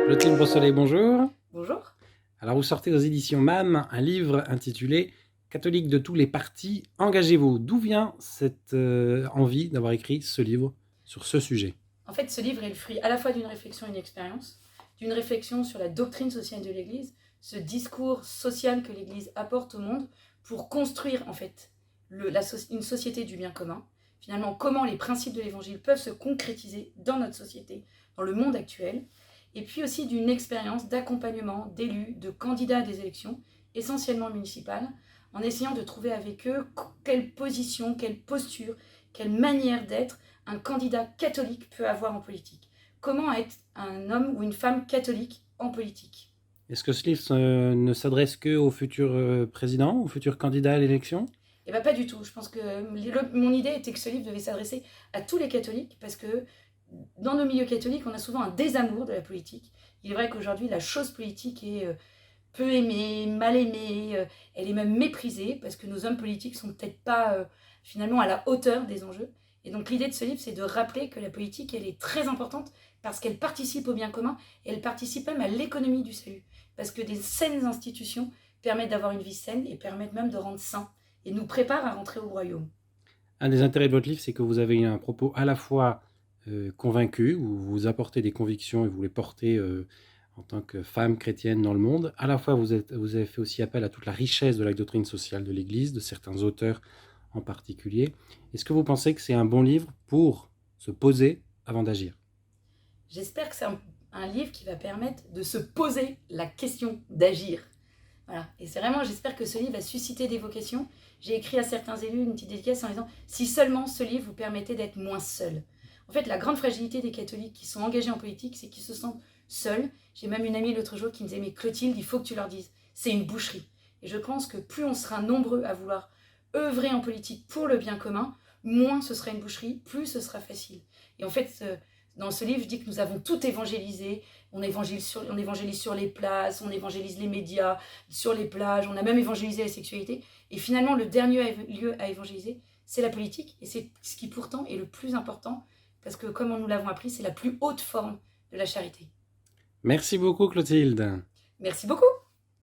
Clotilde Brossolet, bonjour. Bonjour. Alors vous sortez aux éditions MAM un livre intitulé Catholiques de tous les partis, engagez-vous. D'où vient cette envie d'avoir écrit ce livre sur ce sujet? En fait, ce livre est le fruit à la fois d'une réflexion et d'une expérience, d'une réflexion sur la doctrine sociale de l'Église, ce discours social que l'Église apporte au monde pour construire en fait une société du bien commun. Finalement, comment les principes de l'Évangile peuvent se concrétiser dans notre société, dans le monde actuel, et puis aussi d'une expérience d'accompagnement d'élus, de candidats à des élections, essentiellement municipales, en essayant de trouver avec eux quelle position, quelle posture, quelle manière d'être un candidat catholique peut avoir en politique. Comment être un homme ou une femme catholique en politique? Est-ce que ce livre ne s'adresse qu'aux futurs présidents, aux futurs candidats à l'élection? Eh bien, pas du tout. Je pense que mon idée était que ce livre devait s'adresser à tous les catholiques parce que dans nos milieux catholiques, on a souvent un désamour de la politique. Il est vrai qu'aujourd'hui, la chose politique est peu aimée, mal aimée, elle est même méprisée parce que nos hommes politiques sont peut-être pas finalement à la hauteur des enjeux. Et donc l'idée de ce livre, c'est de rappeler que la politique, elle est très importante parce qu'elle participe au bien commun et elle participe même à l'économie du salut. Parce que des saines institutions permettent d'avoir une vie saine et permettent même de rendre sain et nous préparent à rentrer au royaume. Un des intérêts de votre livre, c'est que vous avez un propos à la fois convaincu, où vous apportez des convictions et vous les portez en tant que femme chrétienne dans le monde. À la fois, vous avez fait aussi appel à toute la richesse de la doctrine sociale de l'Église, de certains auteurs en particulier. Est-ce que vous pensez que c'est un bon livre pour se poser avant d'agir? J'espère que c'est un livre qui va permettre de se poser la question d'agir. Voilà. Et c'est vraiment, j'espère que ce livre va susciter des vocations. J'ai écrit à certains élus une petite dédicace en disant si seulement ce livre vous permettait d'être moins seul. En fait, la grande fragilité des catholiques qui sont engagés en politique, c'est qu'ils se sentent seuls. J'ai même une amie l'autre jour qui me disait mais Clotilde, il faut que tu leur dises, c'est une boucherie. Et je pense que plus on sera nombreux à vouloir œuvrer en politique pour le bien commun, moins ce sera une boucherie, plus ce sera facile. Et en fait, dans ce livre, je dis que nous avons tout évangélisé. On évangélise sur les places, on évangélise les médias, sur les plages, on a même évangélisé la sexualité. Et finalement, le dernier lieu à évangéliser, c'est la politique. Et c'est ce qui pourtant est le plus important, parce que comme nous l'avons appris, c'est la plus haute forme de la charité. Merci beaucoup, Clotilde. Merci beaucoup.